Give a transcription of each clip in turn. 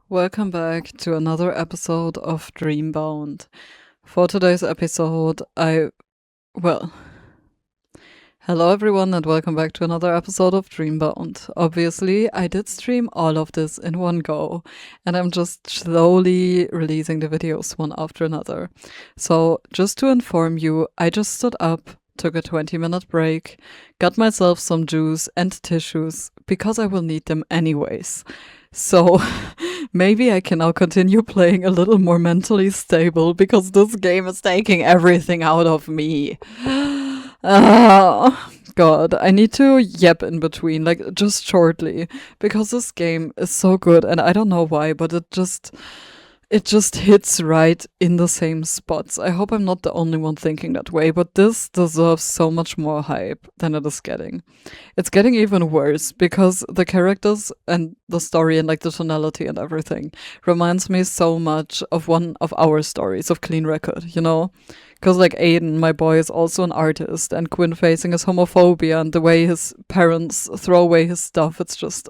Welcome back to another episode of Dreambound. For today's episode, well, hello everyone and welcome back to another episode of Dreambound. Obviously, I did stream all of this in one go, and I'm just slowly releasing the videos one after another. So, just to inform you, I just stood up, took a 20-minute break, got myself some juice and tissues, because I will need them anyways. So, maybe I can now continue playing a little more mentally stable, because this game is taking everything out of me. God, I need to yap in between, like, just shortly, because this game is so good, and I don't know why, but it just hits right in the same spots. I hope I'm not the only one thinking that way, but this deserves so much more hype than it is getting. It's getting even worse because the characters and the story and like the tonality and everything reminds me so much of one of our stories of Clean Record, you know? Because like Aiden, my boy, is also an artist, and Quinn facing his homophobia and the way his parents throw away his stuff, it's just...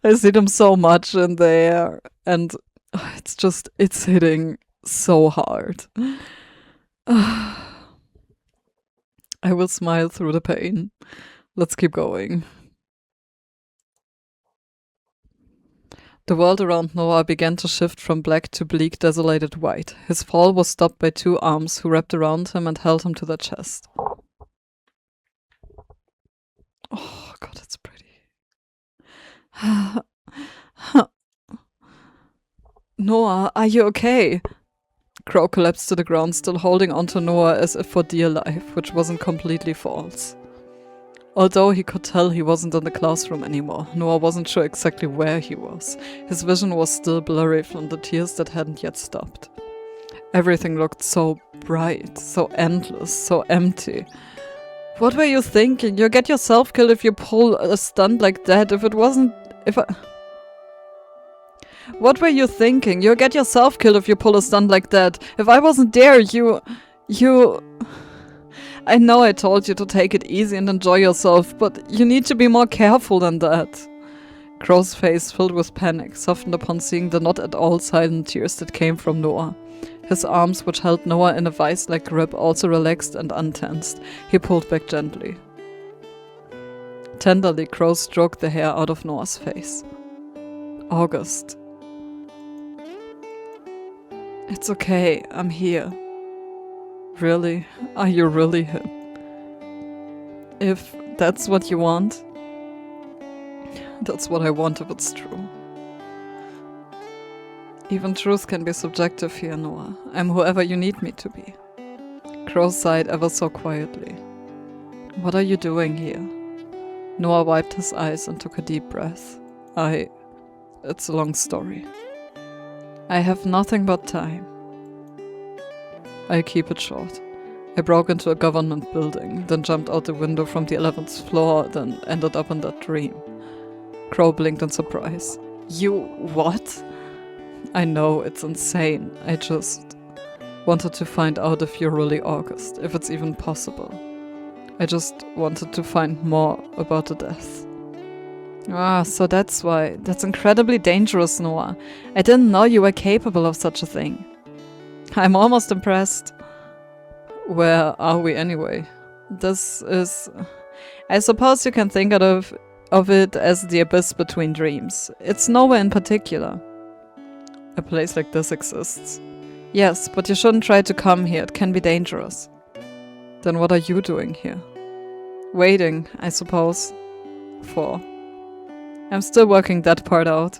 I see them so much in there, and it's hitting so hard. I will smile through the pain. Let's keep going. The world around Noah began to shift from black to bleak, desolated white. His fall was stopped by two arms who wrapped around him and held him to their chest. Oh, God, it's pretty. Noah, are you okay? Crow collapsed to the ground, still holding onto Noah as if for dear life, which wasn't completely false. Although he could tell he wasn't in the classroom anymore, Noah wasn't sure exactly where he was. His vision was still blurry from the tears that hadn't yet stopped. Everything looked so bright, so endless, so empty. What were you thinking? You'll get yourself killed if you pull a stunt like that. What were you thinking? You'll get yourself killed if you pull a stunt like that. If I wasn't there, you... I know I told you to take it easy and enjoy yourself, but you need to be more careful than that. Crow's face, filled with panic, softened upon seeing the not at all silent tears that came from Noah. His arms, which held Noah in a vice-like grip, also relaxed and untensed. He pulled back gently. Tenderly, Crow stroked the hair out of Noah's face. August. It's okay, I'm here. Really? Are you really him? If that's what you want, that's what I want if it's true. Even truth can be subjective here, Noah. I'm whoever you need me to be. Crow sighed ever so quietly. What are you doing here? Noah wiped his eyes and took a deep breath. It's a long story. I have nothing but time. I'll keep it short. I broke into a government building, then jumped out the window from the 11th floor, then ended up in that dream. Crow blinked in surprise. You what? I know, it's insane. I just wanted to find out if you're really August, if it's even possible. I just wanted to find more about the death. So that's why. That's incredibly dangerous, Noah. I didn't know you were capable of such a thing. I'm almost impressed. Where are we anyway? This is... I suppose you can think of it as the abyss between dreams. It's nowhere in particular. A place like this exists. Yes, but you shouldn't try to come here. It can be dangerous. Then what are you doing here? Waiting, I suppose. For... I'm still working that part out.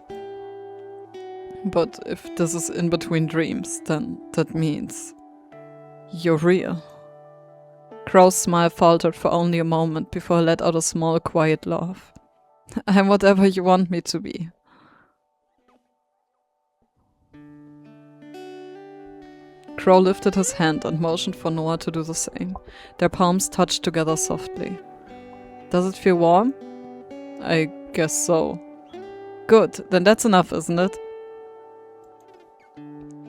But if this is in between dreams, then that means you're real. Crow's smile faltered for only a moment before he let out a small, quiet laugh. I'm whatever you want me to be. Crow lifted his hand and motioned for Noah to do the same. Their palms touched together softly. Does it feel warm? I guess so. Good, then that's enough, isn't it?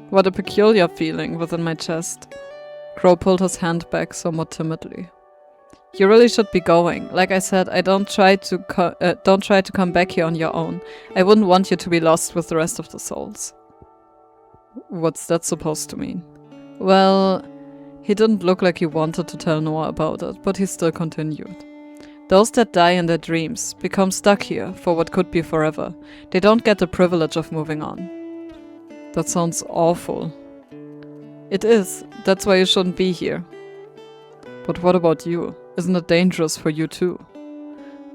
What a peculiar feeling within my chest. Crow pulled his hand back somewhat timidly. You really should be going. Like I said, I don't try to come back here on your own. I wouldn't want you to be lost with the rest of the souls. What's that supposed to mean? Well, he didn't look like he wanted to tell Noah about it, but he still continued. Those that die in their dreams become stuck here for what could be forever. They don't get the privilege of moving on. That sounds awful. It is. That's why you shouldn't be here. But what about you? Isn't it dangerous for you too?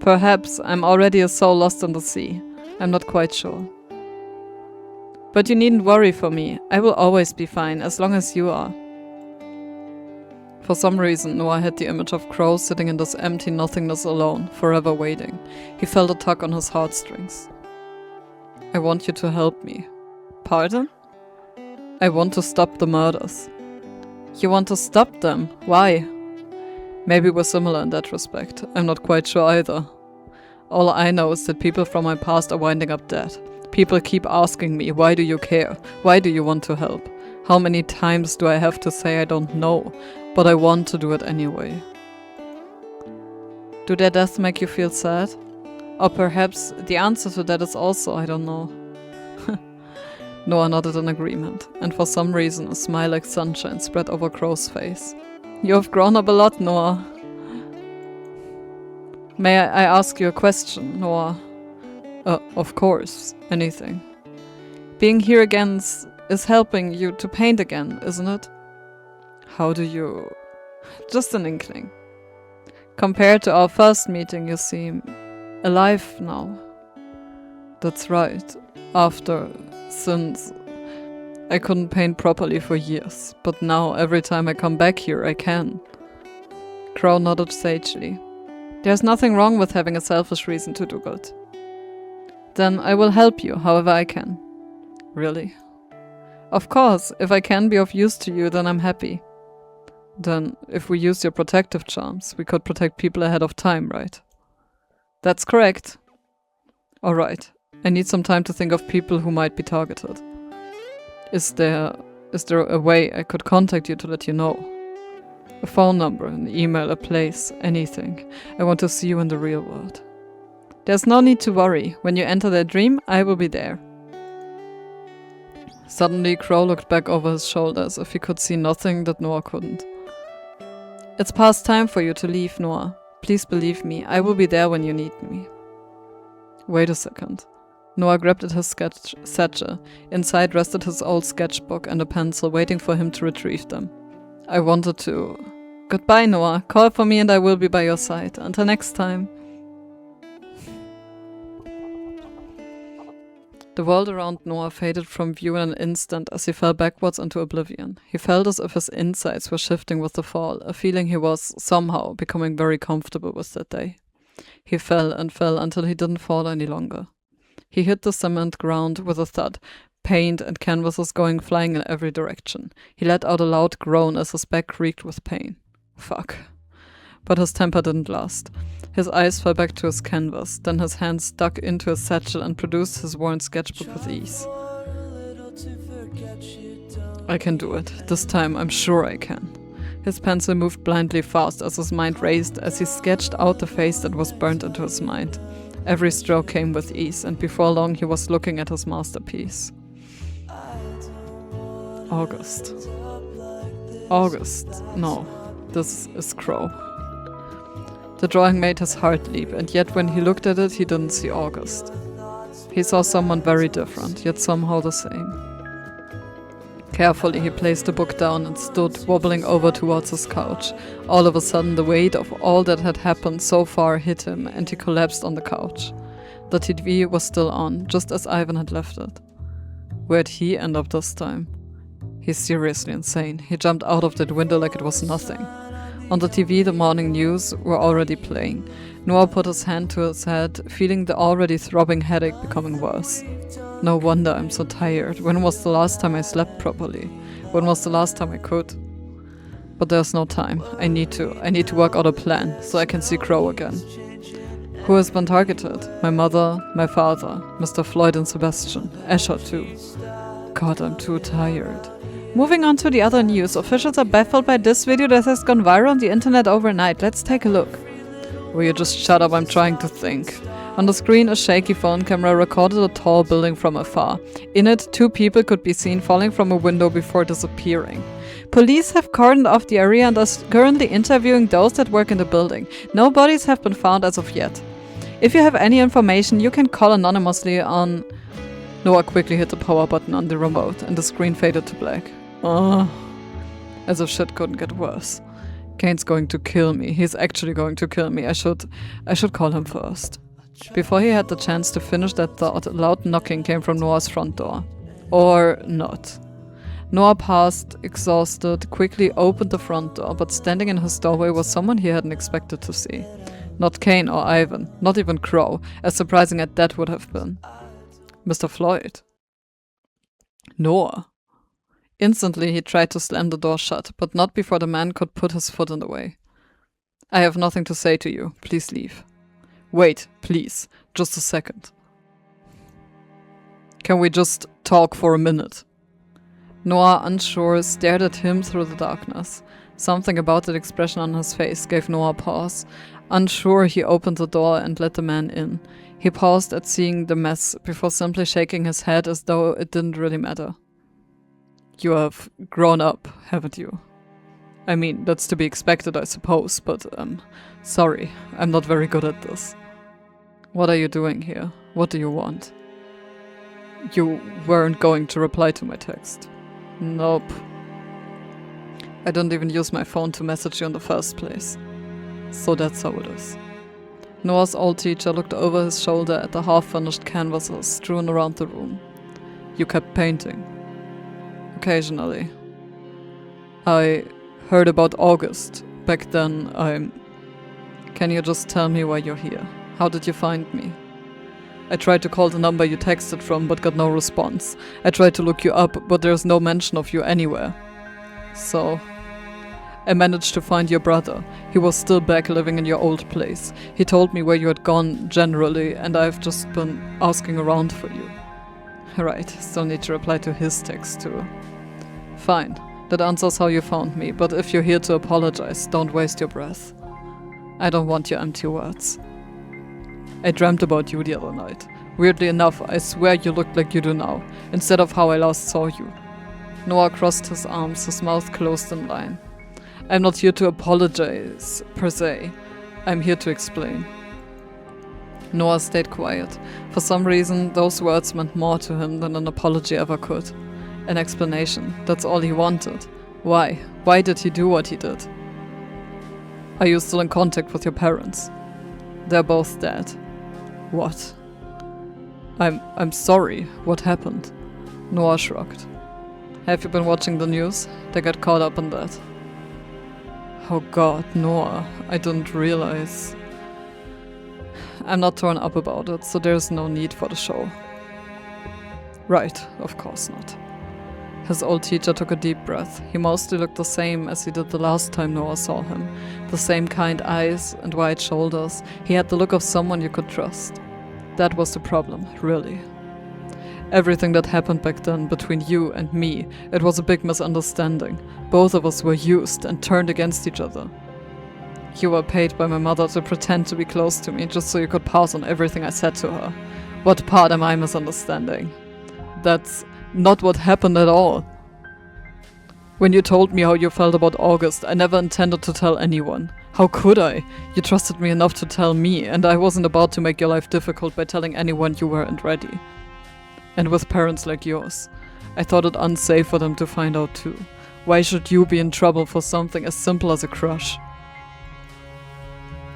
Perhaps I'm already a soul lost in the sea. I'm not quite sure. But you needn't worry for me. I will always be fine, as long as you are. For some reason, Noah had the image of Crow sitting in this empty nothingness alone, forever waiting. He felt a tug on his heartstrings. I want you to help me. Pardon? I want to stop the murders. You want to stop them? Why? Maybe we're similar in that respect. I'm not quite sure either. All I know is that people from my past are winding up dead. People keep asking me, why do you care? Why do you want to help? How many times do I have to say I don't know? But I want to do it anyway. Do their deaths make you feel sad? Or perhaps the answer to that is also, I don't know. Noah nodded in agreement, and for some reason a smile like sunshine spread over Crow's face. You have grown up a lot, Noah. May I ask you a question, Noah? Of course, anything. Being here again is helping you to paint again, isn't it? How do you... Just an inkling. Compared to our first meeting, you seem alive now. That's right. Since I couldn't paint properly for years, but now every time I come back here, I can. Crow nodded sagely. There's nothing wrong with having a selfish reason to do good. Then I will help you however I can. Really? Of course, if I can be of use to you, then I'm happy. Then, if we use your protective charms, we could protect people ahead of time, right? That's correct. Alright, I need some time to think of people who might be targeted. Is there a way I could contact you to let you know? A phone number, an email, a place, anything. I want to see you in the real world. There's no need to worry. When you enter their dream, I will be there. Suddenly, Crow looked back over his shoulder as if he could see nothing that Noah couldn't. It's past time for you to leave, Noah. Please believe me, I will be there when you need me. Wait a second. Noah grabbed at his satchel. Inside rested his old sketchbook and a pencil, waiting for him to retrieve them. I wanted to... Goodbye, Noah. Call for me and I will be by your side. Until next time. The world around Noah faded from view in an instant as he fell backwards into oblivion. He felt as if his insides were shifting with the fall, a feeling he was, somehow, becoming very comfortable with that day. He fell and fell until he didn't fall any longer. He hit the cement ground with a thud, paint and canvases going flying in every direction. He let out a loud groan as his back creaked with pain. Fuck. But his temper didn't last. His eyes fell back to his canvas, then his hands dug into his satchel and produced his worn sketchbook with ease. I can do it. This time I'm sure I can. His pencil moved blindly fast as his mind raced as he sketched out the face that was burned into his mind. Every stroke came with ease, and before long he was looking at his masterpiece. August. No, this is Crow. The drawing made his heart leap, and yet when he looked at it, he didn't see August. He saw someone very different, yet somehow the same. Carefully, he placed the book down and stood, wobbling over towards his couch. All of a sudden, the weight of all that had happened so far hit him, and he collapsed on the couch. The TV was still on, just as Ivan had left it. Where'd he end up this time? He's seriously insane. He jumped out of that window like it was nothing. On the TV, the morning news were already playing. Noah put his hand to his head, feeling the already throbbing headache becoming worse. No wonder I'm so tired. When was the last time I slept properly? When was the last time I could? But there's no time. I need to work out a plan, so I can see Crow again. Who has been targeted? My mother, my father, Mr. Floyd and Sebastian. Asher too. God, I'm too tired. Moving on to the other news, officials are baffled by this video that has gone viral on the internet overnight. Let's take a look. Will you just shut up? I'm trying to think. On the screen, a shaky phone camera recorded a tall building from afar. In it, 2 people could be seen falling from a window before disappearing. Police have cordoned off the area and are currently interviewing those that work in the building. No bodies have been found as of yet. If you have any information, you can call anonymously on... Noah quickly hit the power button on the remote and the screen faded to black. As if shit couldn't get worse. Kane's going to kill me. He's actually going to kill me. I should call him first. Before he had the chance to finish that thought, a loud knocking came from Noah's front door. Or not. Noah paused, exhausted, quickly opened the front door, but standing in his doorway was someone he hadn't expected to see. Not Kane or Ivan, not even Crow, as surprising as that would have been. Mr. Floyd. Noah. Instantly, he tried to slam the door shut, but not before the man could put his foot in the way. I have nothing to say to you. Please leave. Wait, please. Just a second. Can we just talk for a minute? Noah, unsure, stared at him through the darkness. Something about that expression on his face gave Noah pause. Unsure, he opened the door and let the man in. He paused at seeing the mess before simply shaking his head as though it didn't really matter. You have grown up, haven't you? I mean, that's to be expected, I suppose, but, sorry, I'm not very good at this. What are you doing here? What do you want? You weren't going to reply to my text. Nope. I didn't even use my phone to message you in the first place. So that's how it is. Noah's old teacher looked over his shoulder at the half-finished canvases strewn around the room. You kept painting. Occasionally. I heard about August. Back then, Can you just tell me why you're here? How did you find me? I tried to call the number you texted from, but got no response. I tried to look you up, but there's no mention of you anywhere. So... I managed to find your brother. He was still back living in your old place. He told me where you had gone, generally, and I've just been asking around for you. Right, still need to reply to his text too. Fine, that answers how you found me, but if you're here to apologize, don't waste your breath. I don't want your empty words. I dreamt about you the other night. Weirdly enough, I swear you looked like you do now, instead of how I last saw you. Noah crossed his arms, his mouth closed in line. I'm not here to apologize, per se. I'm here to explain. Noah stayed quiet. For some reason, those words meant more to him than an apology ever could. An explanation. That's all he wanted. Why? Why did he do what he did? Are you still in contact with your parents? They're both dead. What? I'm sorry. What happened? Noah shrugged. Have you been watching the news? They got caught up in that. Oh god, Noah, I didn't realize. I'm not torn up about it, so there's no need for the show. Right, of course not. His old teacher took a deep breath. He mostly looked the same as he did the last time Noah saw him. The same kind eyes and wide shoulders. He had the look of someone you could trust. That was the problem, really. Everything that happened back then between you and me, it was a big misunderstanding. Both of us were used and turned against each other. You were paid by my mother to pretend to be close to me just so you could pass on everything I said to her. What part am I misunderstanding? That's not what happened at all. When you told me how you felt about August, I never intended to tell anyone. How could I? You trusted me enough to tell me, and I wasn't about to make your life difficult by telling anyone you weren't ready. And with parents like yours, I thought it unsafe for them to find out too. Why should you be in trouble for something as simple as a crush?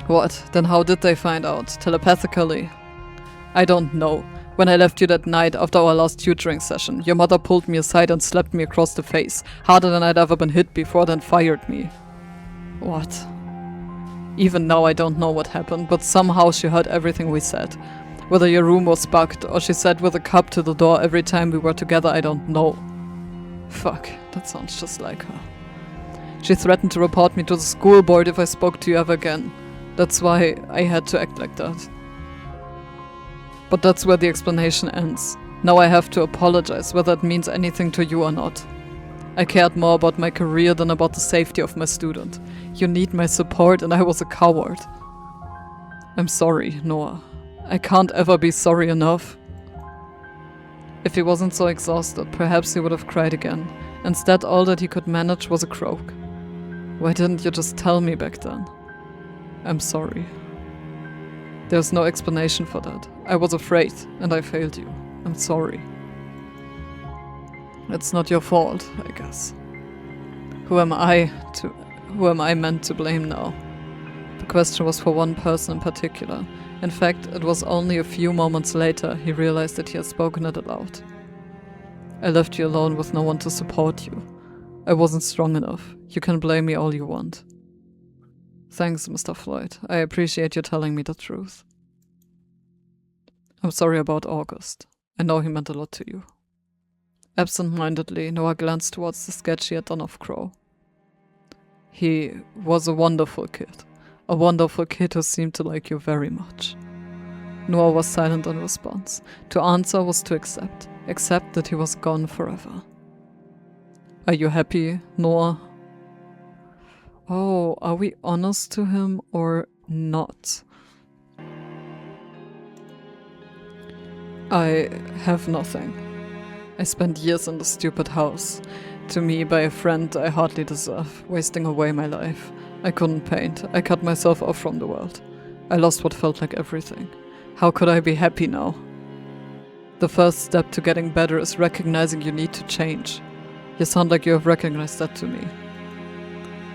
What? Then how did they find out? Telepathically? I don't know. When I left you that night after our last tutoring session, your mother pulled me aside and slapped me across the face, harder than I'd ever been hit before, then fired me. What? Even now I don't know what happened, but somehow she heard everything we said. Whether your room was bugged, or she sat with a cup to the door every time we were together, I don't know. Fuck, that sounds just like her. She threatened to report me to the school board if I spoke to you ever again. That's why I had to act like that. But that's where the explanation ends. Now I have to apologize, whether it means anything to you or not. I cared more about my career than about the safety of my student. You need my support and I was a coward. I'm sorry, Noah. I can't ever be sorry enough. If he wasn't so exhausted, perhaps he would have cried again. Instead, all that he could manage was a croak. Why didn't you just tell me back then? I'm sorry. There's no explanation for that. I was afraid, and I failed you. I'm sorry. It's not your fault, I guess. Who am I meant to blame now? The question was for one person in particular. In fact, it was only a few moments later he realized that he had spoken it aloud. I left you alone with no one to support you. I wasn't strong enough. You can blame me all you want. Thanks, Mr. Floyd. I appreciate you telling me the truth. I'm sorry about August. I know he meant a lot to you. Absent-mindedly, Noah glanced towards the sketch he had done of Crow. He was a wonderful kid. A wonderful kid who seemed to like you very much. Noah was silent in response. To answer was to accept. Accept that he was gone forever. Are you happy, Noah? Oh, are we honest to him or not? I have nothing. I spent years in the stupid house. To me, by a friend I hardly deserve, wasting away my life. I couldn't paint. I cut myself off from the world. I lost what felt like everything. How could I be happy now? The first step to getting better is recognizing you need to change. You sound like you have recognized that to me.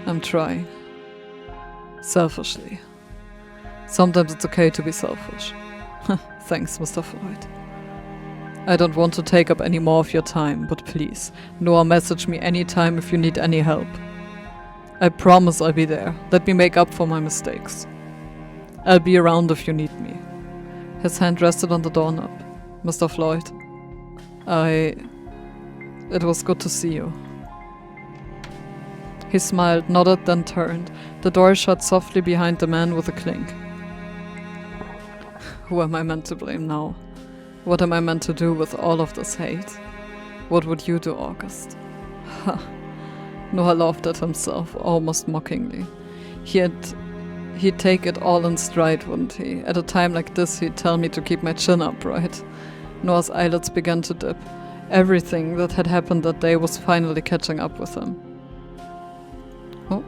I'm trying. Selfishly. Sometimes it's okay to be selfish. Thanks, Mr. Floyd. I don't want to take up any more of your time, but please, Noah, message me anytime if you need any help. I promise I'll be there. Let me make up for my mistakes. I'll be around if you need me. His hand rested on the doorknob. Mr. Floyd. It was good to see you. He smiled, nodded, then turned. The door shut softly behind the man with a clink. Who am I meant to blame now? What am I meant to do with all of this hate? What would you do, August? Ha. Noah laughed at himself, almost mockingly. He'd take it all in stride, wouldn't he? At a time like this, he'd tell me to keep my chin up, right? Noah's eyelids began to dip. Everything that had happened that day was finally catching up with him. Oh.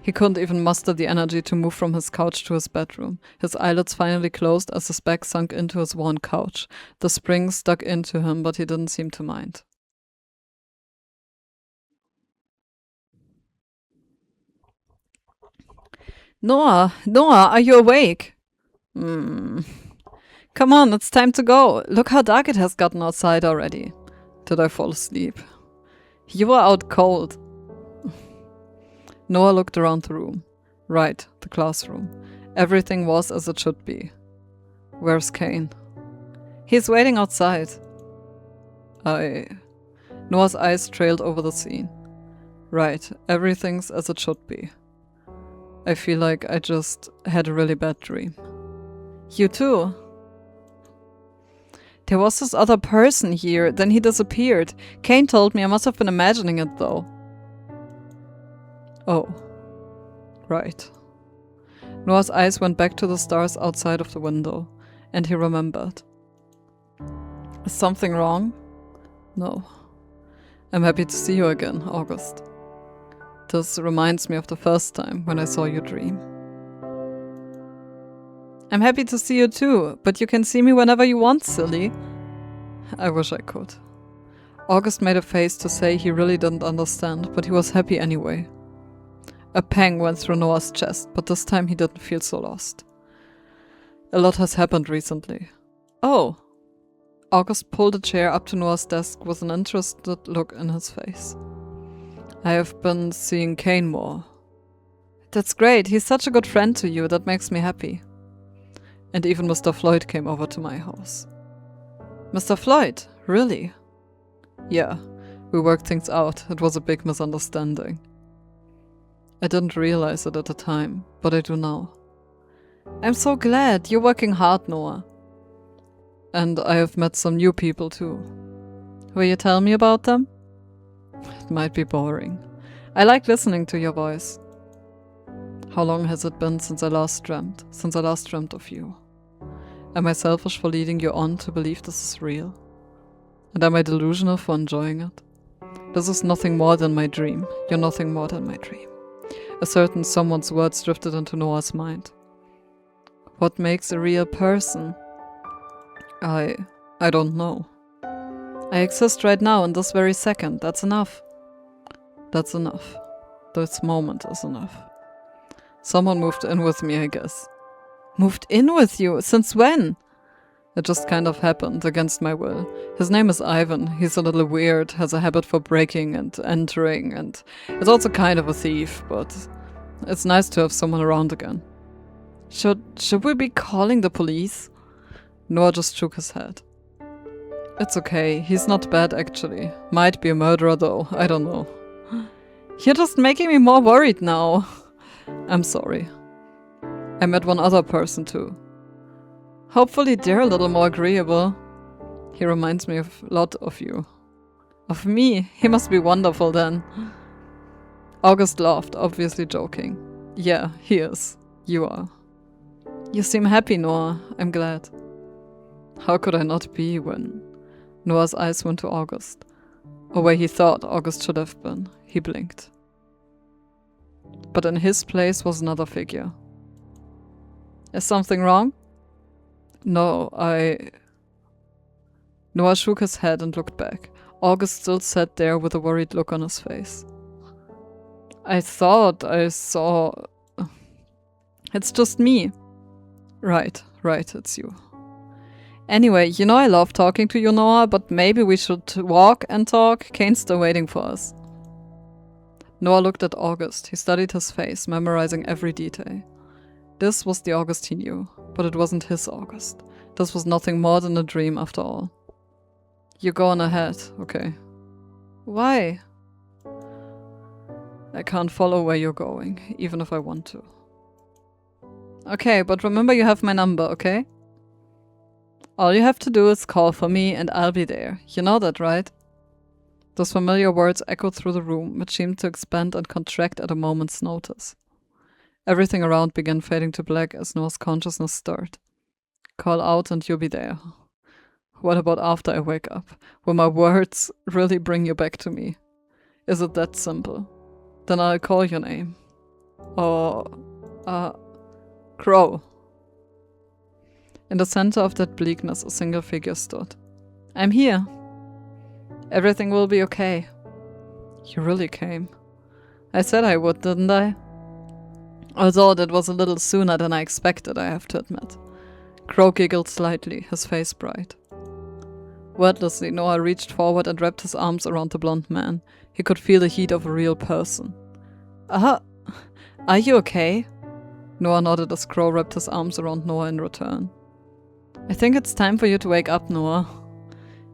He couldn't even muster the energy to move from his couch to his bedroom. His eyelids finally closed as his back sunk into his worn couch. The springs dug into him, but he didn't seem to mind. Noah, are you awake? Come on, it's time to go. Look how dark it has gotten outside already. Did I fall asleep? You were out cold. Noah looked around the room. Right, the classroom. Everything was as it should be. Where's Kane? He's waiting outside. Noah's eyes trailed over the scene. Right, everything's as it should be. I feel like I just had a really bad dream. You too? There was this other person here, then he disappeared. Kane told me I must have been imagining it though. Oh. Right. Noah's eyes went back to the stars outside of the window, and he remembered. Is something wrong? No. I'm happy to see you again, August. This reminds me of the first time when I saw you dream. I'm happy to see you too, but you can see me whenever you want, silly. I wish I could. August made a face to say he really didn't understand, but he was happy anyway. A pang went through Noah's chest, but this time he didn't feel so lost. A lot has happened recently. Oh! August pulled a chair up to Noah's desk with an interested look in his face. I have been seeing Kane more. That's great, he's such a good friend to you, that makes me happy. And even Mr. Floyd came over to my house. Mr. Floyd? Really? Yeah, we worked things out, it was a big misunderstanding. I didn't realize it at the time, but I do now. I'm so glad, you're working hard, Noah. And I have met some new people too. Will you tell me about them? It might be boring. I like listening to your voice. How long has it been since I last dreamt of you? Am I selfish for leading you on to believe this is real? And am I delusional for enjoying it? This is nothing more than my dream. You're nothing more than my dream. A certain someone's words drifted into Noah's mind. What makes a real person? I don't know. I exist right now in this very second. That's enough. That's enough. This moment is enough. Someone moved in with me, I guess. Moved in with you? Since when? It just kind of happened, against my will. His name is Ivan. He's a little weird, has a habit for breaking and entering, and is also kind of a thief, but it's nice to have someone around again. Should we be calling the police? Noah just shook his head. It's okay, he's not bad actually. Might be a murderer though, I don't know. You're just making me more worried now. I'm sorry. I met one other person too. Hopefully they're a little more agreeable. He reminds me a lot of you. Of me? He must be wonderful then. August laughed, obviously joking. Yeah, he is. You are. You seem happy, Noah. I'm glad. How could I not be when... Noah's eyes went to August. Or where he thought August should have been. He blinked. But in his place was another figure. Is something wrong? No, Noah shook his head and looked back. August still sat there with a worried look on his face. I thought I saw... It's just me. Right, it's you. Anyway, you know I love talking to you, Noah, but maybe we should walk and talk. Kane's still waiting for us. Noah looked at August. He studied his face, memorizing every detail. This was the August he knew, but it wasn't his August. This was nothing more than a dream after all. You go on ahead, okay. Why? I can't follow where you're going, even if I want to. Okay, but remember you have my number, okay? All you have to do is call for me and I'll be there. You know that, right? Those familiar words echoed through the room, which seemed to expand and contract at a moment's notice. Everything around began fading to black as Noah's consciousness stirred. Call out and you'll be there. What about after I wake up? Will my words really bring you back to me? Is it that simple? Then I'll call your name. Or... Crow. In the center of that bleakness, a single figure stood. I'm here. Everything will be okay. You really came. I said I would, didn't I? Although that was a little sooner than I expected, I have to admit. Crow giggled slightly, his face bright. Wordlessly, Noah reached forward and wrapped his arms around the blonde man. He could feel the heat of a real person. Are you okay? Noah nodded as Crow wrapped his arms around Noah in return. I think it's time for you to wake up, Noah.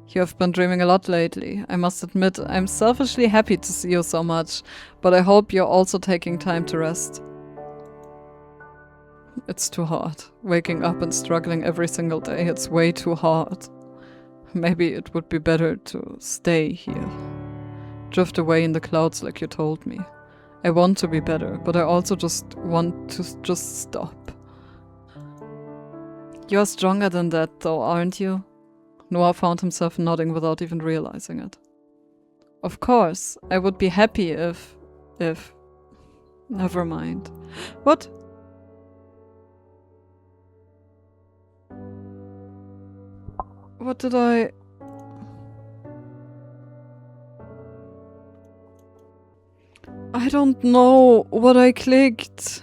You have been dreaming a lot lately. I must admit, I'm selfishly happy to see you so much, but I hope you're also taking time to rest. It's too hard. Waking up and struggling every single day, it's way too hard. Maybe it would be better to stay here. Drift away in the clouds like you told me. I want to be better, but I also just want to just stop. You're stronger than that though, aren't you? Noah found himself nodding without even realizing it. Of course, I would be happy if... Never mind. What? What did I... I don't know what I clicked.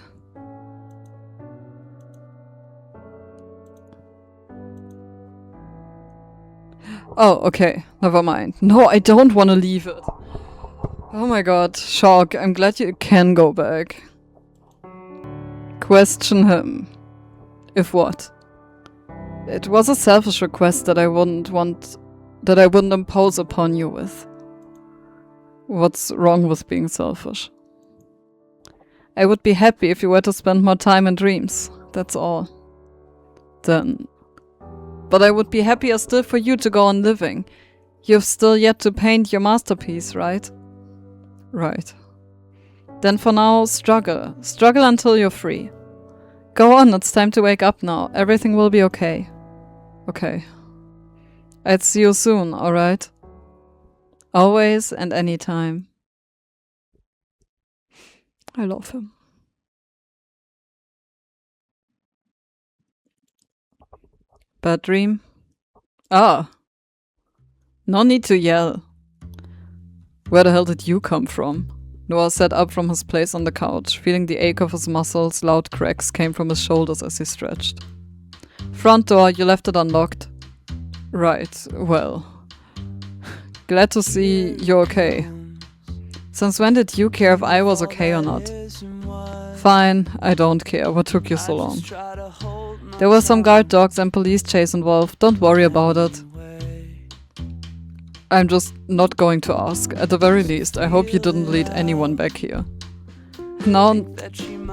Oh, okay. Never mind. No, I don't want to leave it. Oh my god. Shock. I'm glad you can go back. Question him. If what? It was a selfish request that I wouldn't impose upon you with. What's wrong with being selfish? I would be happy if you were to spend more time in dreams. That's all. Then. But I would be happier still for you to go on living. You've still yet to paint your masterpiece, right? Right. Then for now, struggle. Struggle until you're free. Go on, it's time to wake up now. Everything will be okay. Okay. I'd see you soon, alright? Always and anytime. I love him. Bad dream? Ah. No need to yell. Where the hell did you come from? Noah sat up from his place on the couch, feeling the ache of his muscles. Loud cracks came from his shoulders as he stretched. Front door, you left it unlocked. Right, well. Glad to see you're okay. Since when did you care if I was okay or not? Fine, I don't care. What took you so long? There were some guard dogs and police chase involved. Don't worry about it. I'm just not going to ask. At the very least, I hope you didn't lead anyone back here. No,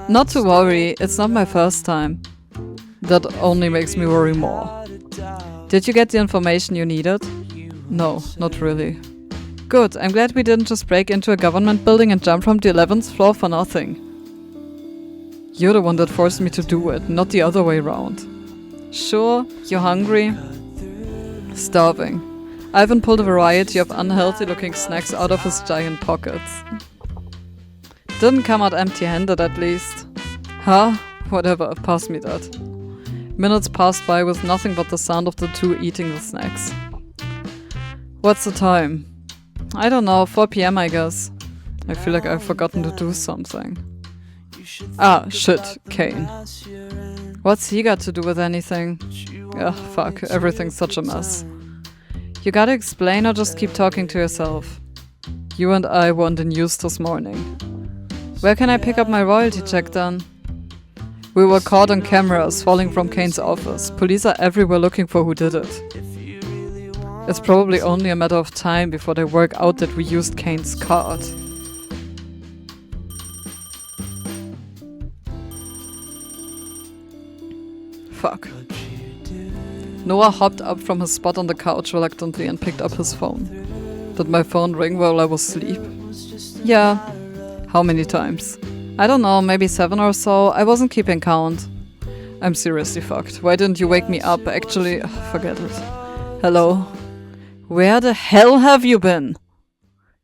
not to worry. It's not my first time. That only makes me worry more. Did you get the information you needed? No, not really. Good, I'm glad we didn't just break into a government building and jump from the 11th floor for nothing. You're the one that forced me to do it, not the other way around. Sure, you're hungry? Starving. Ivan pulled a variety of unhealthy-looking snacks out of his giant pockets. Didn't come out empty-handed, at least. Huh? Whatever, pass me that. Minutes passed by with nothing but the sound of the two eating the snacks. What's the time? I don't know, 4 PM I guess. I feel like I've forgotten to do something. Ah, shit, Kane. What's he got to do with anything? Ugh, fuck, everything's such a mess. You gotta explain or just keep talking to yourself. You and I were on the news this morning. Where can I pick up my royalty check then? We were caught on cameras falling from Kane's office. Police are everywhere looking for who did it. It's probably only a matter of time before they work out that we used Kane's card. Fuck. Noah hopped up from his spot on the couch reluctantly and picked up his phone. Did my phone ring while I was asleep? Yeah. How many times? I don't know, maybe 7 or so. I wasn't keeping count. I'm seriously fucked. Why didn't you wake me up? Actually, forget it. Hello? Where the hell have you been?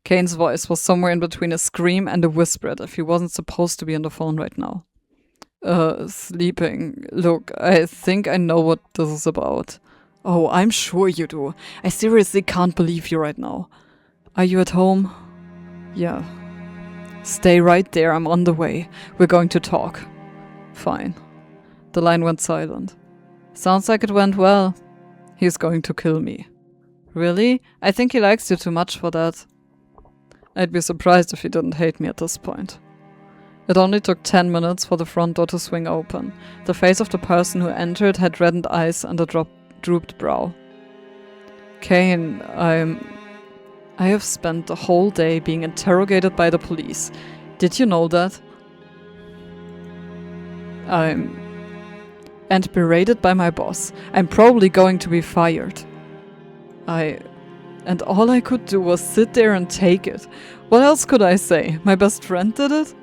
Kane's voice was somewhere in between a scream and a whisper as if he wasn't supposed to be on the phone right now. Sleeping. Look, I think I know what this is about. Oh, I'm sure you do. I seriously can't believe you right now. Are you at home? Yeah. Stay right there, I'm on the way. We're going to talk. Fine. The line went silent. Sounds like it went well. He's going to kill me. Really? I think he likes you too much for that. I'd be surprised if he didn't hate me at this point. It only took 10 minutes for the front door to swing open. The face of the person who entered had reddened eyes and a drooped brow. Kane, I have spent the whole day being interrogated by the police. Did you know that? And berated by my boss. I'm probably going to be fired. And all I could do was sit there and take it. What else could I say? My best friend did it?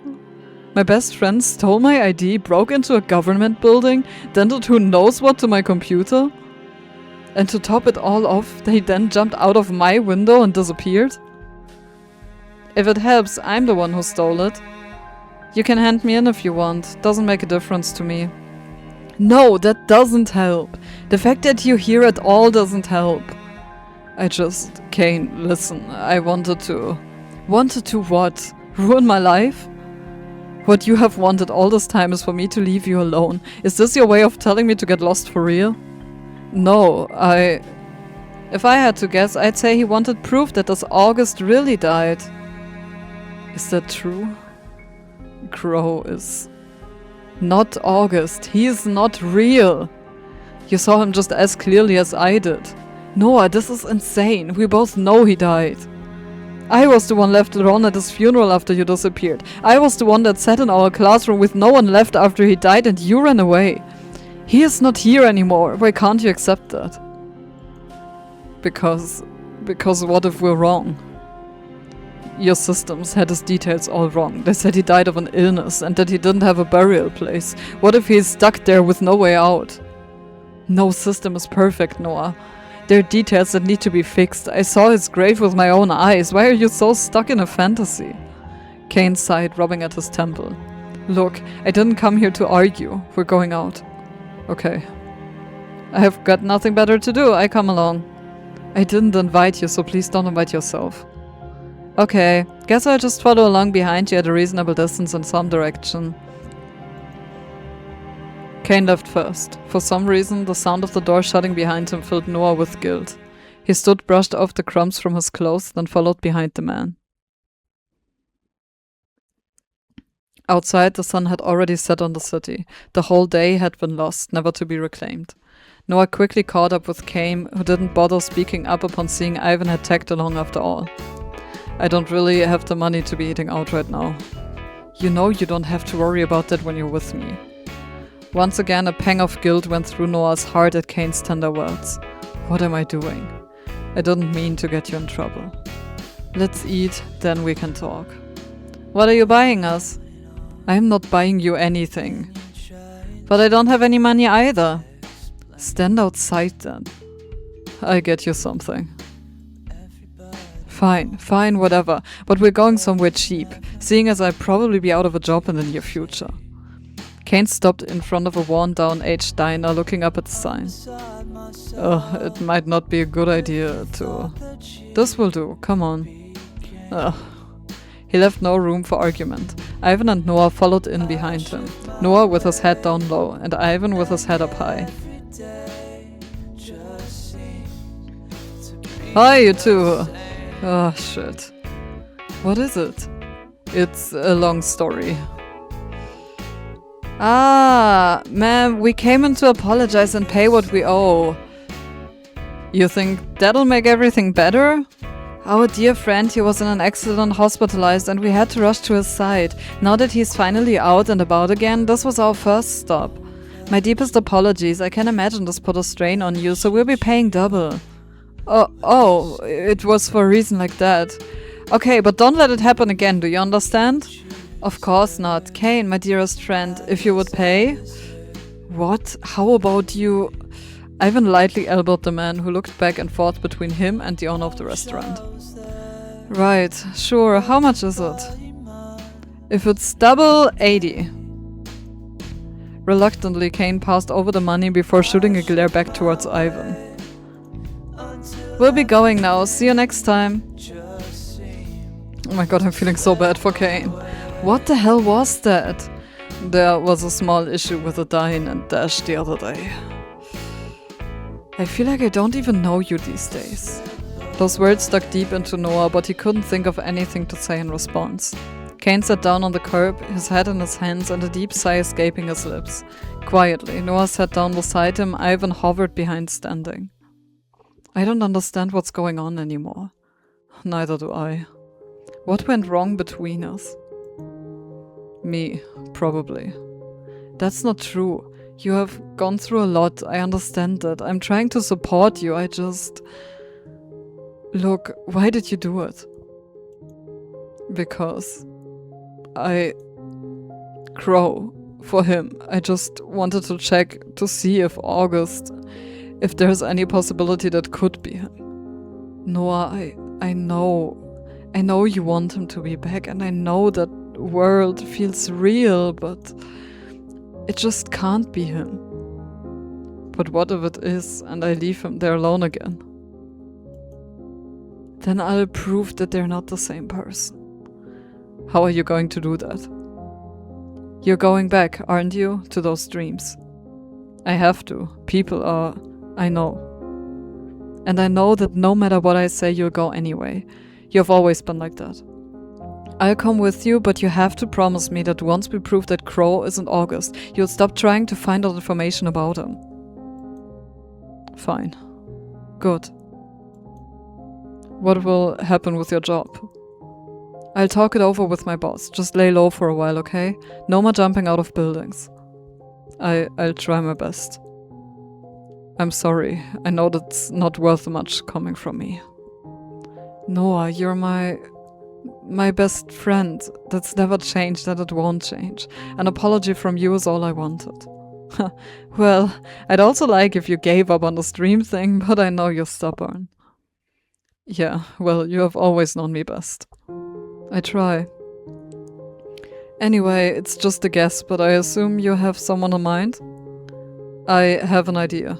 My best friend stole my ID, broke into a government building, then did who knows what to my computer? And to top it all off, they then jumped out of my window and disappeared? If it helps, I'm the one who stole it. You can hand me in if you want. Doesn't make a difference to me. No, that doesn't help. The fact that you're here at all doesn't help. Kane, listen, I wanted to... Wanted to what? Ruin my life? What you have wanted all this time is for me to leave you alone. Is this your way of telling me to get lost for real? No, If I had to guess, I'd say he wanted proof that this August really died. Is that true? Crow is... not August. He is not real. You saw him just as clearly as I did. Noah, this is insane. We both know he died. I was the one left alone at his funeral after you disappeared. I was the one that sat in our classroom with no one left after he died and you ran away. He is not here anymore. Why can't you accept that? Because Because what if we're wrong? Your systems had his details all wrong. They said he died of an illness and that he didn't have a burial place. What if he's stuck there with no way out? No system is perfect, Noah. There are details that need to be fixed. I saw his grave with my own eyes. Why are you so stuck in a fantasy? Kane sighed, rubbing at his temple. Look, I didn't come here to argue. We're going out. Okay. I have got nothing better to do. I come along. I didn't invite you, so please don't invite yourself. Okay, guess I'll just follow along behind you at a reasonable distance in some direction. Kane left first. For some reason, the sound of the door shutting behind him filled Noah with guilt. He stood, brushed off the crumbs from his clothes, then followed behind the man. Outside, the sun had already set on the city. The whole day had been lost, never to be reclaimed. Noah quickly caught up with Kane, who didn't bother speaking up upon seeing Ivan had tagged along after all. I don't really have the money to be eating out right now. You know you don't have to worry about that when you're with me. Once again, a pang of guilt went through Noah's heart at Kane's tender words. What am I doing? I didn't mean to get you in trouble. Let's eat, then we can talk. What are you buying us? I'm not buying you anything. But I don't have any money either. Stand outside then. I get you something. Fine, whatever. But we're going somewhere cheap, seeing as I'll probably be out of a job in the near future. Kane stopped in front of a worn-down aged diner, looking up at the sign. It might not be a good idea to... This will do, come on. He left no room for argument. Ivan and Noah followed in behind him. Noah with his head down low, and Ivan with his head up high. Hi, you two! Oh, shit. What is it? It's a long story. Ah, ma'am, we came in to apologize and pay what we owe. You think that'll make everything better? Our dear friend, he was in an accident, hospitalized, and we had to rush to his side. Now that he's finally out and about again, this was our first stop. My deepest apologies. I can imagine this put a strain on you, so we'll be paying double. Oh, it was for a reason like that. Okay, but don't let it happen again, do you understand? Of course not. Kane, my dearest friend, if you would pay? What? How about you... Ivan lightly elbowed the man, who looked back and forth between him and the owner of the restaurant. Right, sure, how much is it? If it's double, 80. Reluctantly, Kane passed over the money before shooting a glare back towards Ivan. We'll be going now, see you next time. Oh my god, I'm feeling so bad for Kane. What the hell was that? There was a small issue with a dine and dash the other day. I feel like I don't even know you these days. Those words dug deep into Noah, but he couldn't think of anything to say in response. Kane sat down on the curb, his head in his hands and a deep sigh escaping his lips. Quietly, Noah sat down beside him, Ivan hovered behind standing. I don't understand what's going on anymore. Neither do I. What went wrong between us? Me, probably. That's not true. You have gone through a lot, I understand that. I'm trying to support you, I just... Look, why did you do it? Because... Crow. For him. I just wanted to check to see if August... If there's any possibility that could be him. Noah, I know. I know you want him to be back, and I know that world feels real, but... It just can't be him. But what if it is, and I leave him there alone again? Then I'll prove that they're not the same person. How are you going to do that? You're going back, aren't you, to those dreams? I have to. People are... I know. And I know that no matter what I say, you'll go anyway. You've always been like that. I'll come with you, but you have to promise me that once we prove that Crow isn't August, you'll stop trying to find out information about him. Fine. Good. What will happen with your job? I'll talk it over with my boss. Just lay low for a while, okay? No more jumping out of buildings. I'll try my best. I'm sorry. I know that's not worth much coming from me. Noah, you're my best friend. That's never changed and it won't change. An apology from you is all I wanted. Well, I'd also like if you gave up on the stream thing, but I know you're stubborn. Yeah, well, you have always known me best. I try. Anyway, it's just a guess, but I assume you have someone in mind? I have an idea.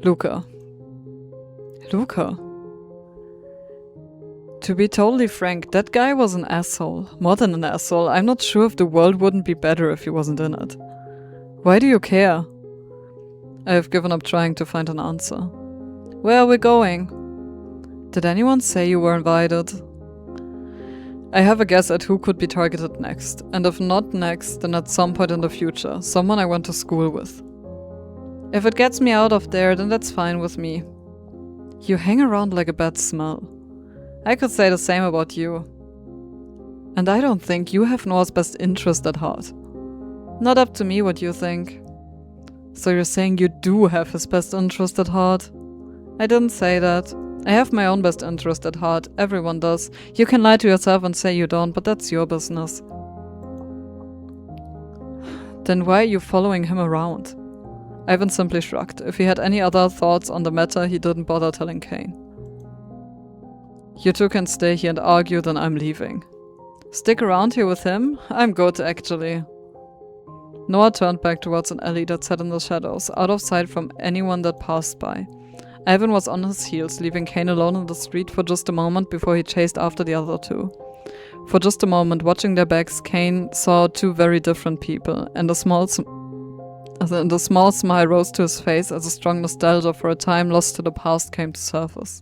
Luca. Luca? To be totally frank, that guy was an asshole. More than an asshole. I'm not sure if the world wouldn't be better if he wasn't in it. Why do you care? I have given up trying to find an answer. Where are we going? Did anyone say you were invited? I have a guess at who could be targeted next, and if not next, then at some point in the future, someone I went to school with. If it gets me out of there, then that's fine with me. You hang around like a bad smell. I could say the same about you. And I don't think you have Noah's best interest at heart. Not up to me what you think. So you're saying you do have his best interest at heart? I didn't say that. I have my own best interest at heart. Everyone does. You can lie to yourself and say you don't, but that's your business. Then why are you following him around? Ivan simply shrugged. If he had any other thoughts on the matter, he didn't bother telling Kane. You two can stay here and argue, then I'm leaving. Stick around here with him? I'm good, actually. Noah turned back towards an alley that sat in the shadows, out of sight from anyone that passed by. Ivan was on his heels, leaving Kane alone in the street for just a moment before he chased after the other two. For just a moment, watching their backs, Kane saw two very different people, and a small smile rose to his face as a strong nostalgia for a time lost to the past came to surface.